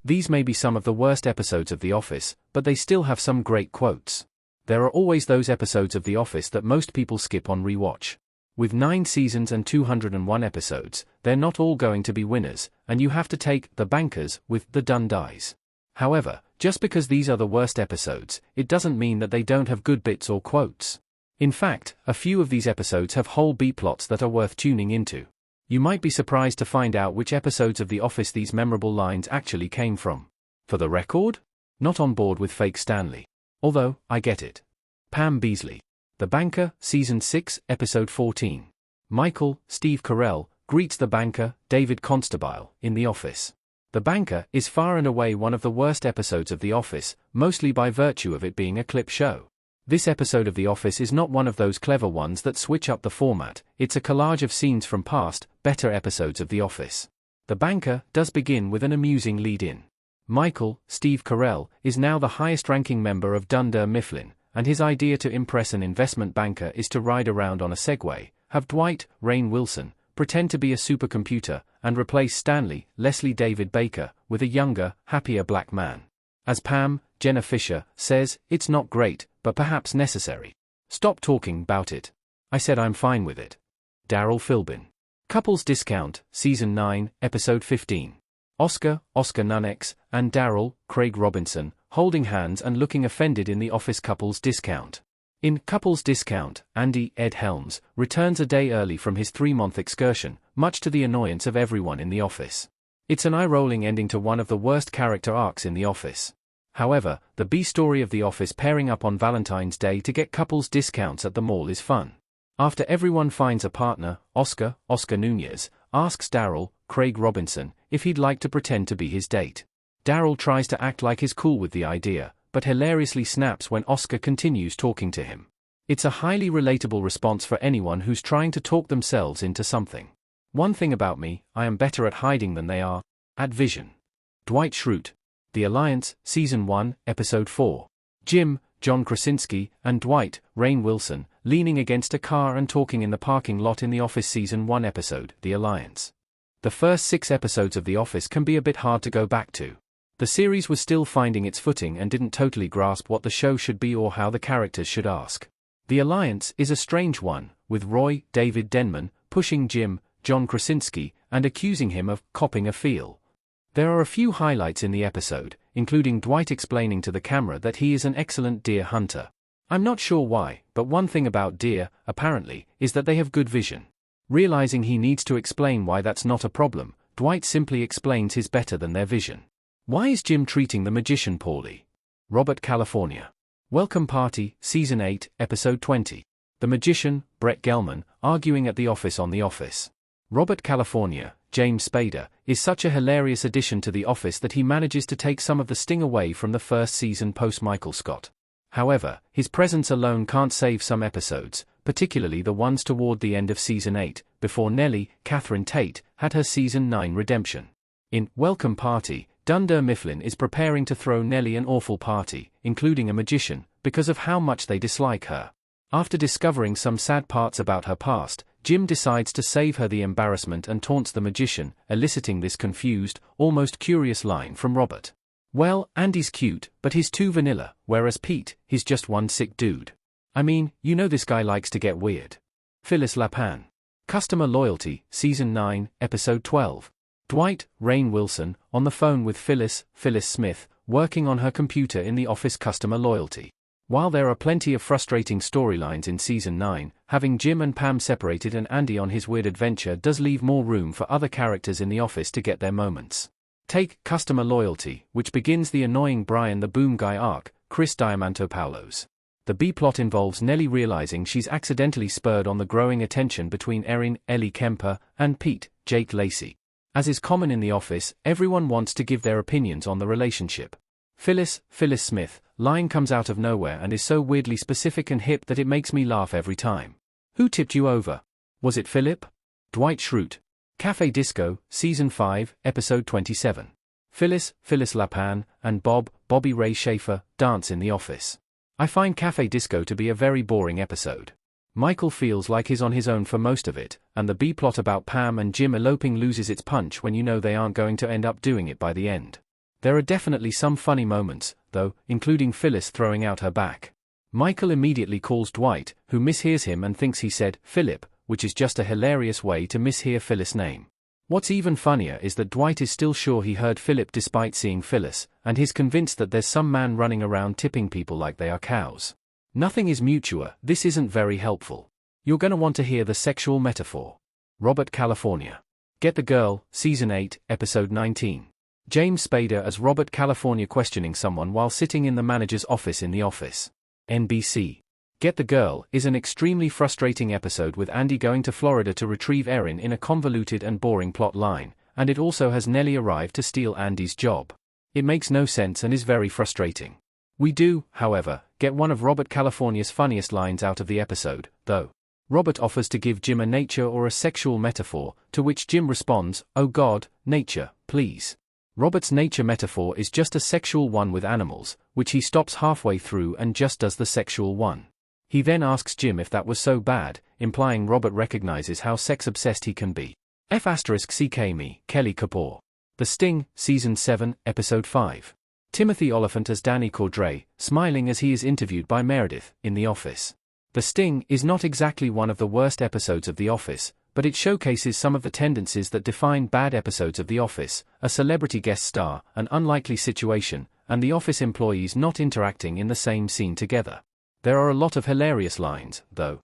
These may be some of the worst episodes of The Office, but they still have some great quotes. There are always those episodes of The Office that most people skip on rewatch. With 9 seasons and 201 episodes, they're not all going to be winners, and you have to take The Bankers with The Dundies. However, just because these are the worst episodes, it doesn't mean that they don't have good bits or quotes. In fact, a few of these episodes have whole B-plots that are worth tuning into. You might be surprised to find out which episodes of The Office these memorable lines actually came from. For the record? Not on board with fake Stanley. Although, I get it. Pam Beesly. The Banker, Season 6, Episode 14. Michael, Steve Carell, greets the banker, David Constable, in The Office. The Banker is far and away one of the worst episodes of The Office, mostly by virtue of it being a clip show. This episode of The Office is not one of those clever ones that switch up the format, it's a collage of scenes from past, better episodes of The Office. The Banker does begin with an amusing lead-in. Michael, Steve Carell, is now the highest-ranking member of Dunder Mifflin, and his idea to impress an investment banker is to ride around on a Segway, have Dwight, Rainn Wilson, pretend to be a supercomputer, and replace Stanley, Leslie David Baker, with a younger, happier black man. As Pam, Jenna Fisher, says, it's not great, but perhaps necessary. Stop talking about it. I said I'm fine with it. Daryl Philbin. Couples Discount, Season 9, Episode 15. Oscar Nunnex, and Daryl, Craig Robinson, holding hands and looking offended in The Office Couples Discount. In Couples Discount, Andy, Ed Helms, returns a day early from his 3-month excursion, much to the annoyance of everyone in the office. It's an eye-rolling ending to one of the worst character arcs in The Office. However, the B-story of The Office pairing up on Valentine's Day to get couples discounts at the mall is fun. After everyone finds a partner, Oscar Nunez, asks Daryl, Craig Robinson, if he'd like to pretend to be his date. Daryl tries to act like he's cool with the idea, but hilariously snaps when Oscar continues talking to him. It's a highly relatable response for anyone who's trying to talk themselves into something. One thing about me, I am better at hiding than they are at vision. Dwight Schrute. The Alliance, Season 1, Episode 4. Jim, John Krasinski, and Dwight, Rainn Wilson, leaning against a car and talking in the parking lot in The Office Season 1 episode, The Alliance. The first 6 episodes of The Office can be a bit hard to go back to. The series was still finding its footing and didn't totally grasp what the show should be or how the characters should ask. The Alliance is a strange one, with Roy, David Denman, pushing Jim, John Krasinski, and accusing him of copping a feel. There are a few highlights in the episode, including Dwight explaining to the camera that he is an excellent deer hunter. I'm not sure why, but one thing about deer, apparently, is that they have good vision. Realizing he needs to explain why that's not a problem, Dwight simply explains his better than their vision. Why is Jim treating the magician poorly? Robert California. Welcome Party, Season 8, Episode 20. The magician, Brett Gelman, arguing at the office on The Office. Robert California, James Spader, is such a hilarious addition to The Office that he manages to take some of the sting away from the first season post-Michael Scott. However, his presence alone can't save some episodes, particularly the ones toward the end of Season 8, before Nellie, Catherine Tate, had her Season 9 redemption. In Welcome Party, Dunder Mifflin is preparing to throw Nellie an awful party, including a magician, because of how much they dislike her. After discovering some sad parts about her past, Jim decides to save her the embarrassment and taunts the magician, eliciting this confused, almost curious line from Robert. Well, Andy's cute, but he's too vanilla, whereas Pete, he's just one sick dude. I mean, you know this guy likes to get weird. Phyllis Lapan. Customer Loyalty, Season 9, Episode 12. Dwight, Rainn Wilson, on the phone with Phyllis Smith, working on her computer in The Office Customer Loyalty. While there are plenty of frustrating storylines in Season 9, having Jim and Pam separated and Andy on his weird adventure does leave more room for other characters in the office to get their moments. Take Customer Loyalty, which begins the annoying Brian the Boom Guy arc, Chris Diamantopoulos. The B-plot involves Nellie realizing she's accidentally spurred on the growing attention between Erin, Ellie Kemper, and Pete, Jake Lacey. As is common in the office, everyone wants to give their opinions on the relationship. Phyllis Smith, line comes out of nowhere and is so weirdly specific and hip that it makes me laugh every time. Who tipped you over? Was it Philip? Dwight Schrute. Cafe Disco, Season 5, Episode 27. Phyllis Lapan, and Bobby Ray Schaefer, dance in the office. I find Cafe Disco to be a very boring episode. Michael feels like he's on his own for most of it, and the B-plot about Pam and Jim eloping loses its punch when you know they aren't going to end up doing it by the end. There are definitely some funny moments, though, including Phyllis throwing out her back. Michael immediately calls Dwight, who mishears him and thinks he said Philip, which is just a hilarious way to mishear Phyllis' name. What's even funnier is that Dwight is still sure he heard Philip despite seeing Phyllis, and he's convinced that there's some man running around tipping people like they are cows. Nothing is mutual. This isn't very helpful. You're gonna want to hear the sexual metaphor. Robert California. Get the Girl, Season 8, Episode 19. James Spader as Robert California questioning someone while sitting in the manager's office in The Office. NBC. Get the Girl is an extremely frustrating episode with Andy going to Florida to retrieve Erin in a convoluted and boring plot line, and it also has Nellie arrive to steal Andy's job. It makes no sense and is very frustrating. We do, however, get one of Robert California's funniest lines out of the episode, though. Robert offers to give Jim a nature or a sexual metaphor, to which Jim responds, "Oh God, nature, please." Robert's nature metaphor is just a sexual one with animals, which he stops halfway through and just does the sexual one. He then asks Jim if that was so bad, implying Robert recognizes how sex-obsessed he can be. F***ck me, Kelly Kapoor. The Sting, Season 7, Episode 5. Timothy Oliphant as Danny Cordray, smiling as he is interviewed by Meredith, in The Office. The Sting is not exactly one of the worst episodes of The Office, but it showcases some of the tendencies that define bad episodes of The Office: a celebrity guest star, an unlikely situation, and the office employees not interacting in the same scene together. There are a lot of hilarious lines, though.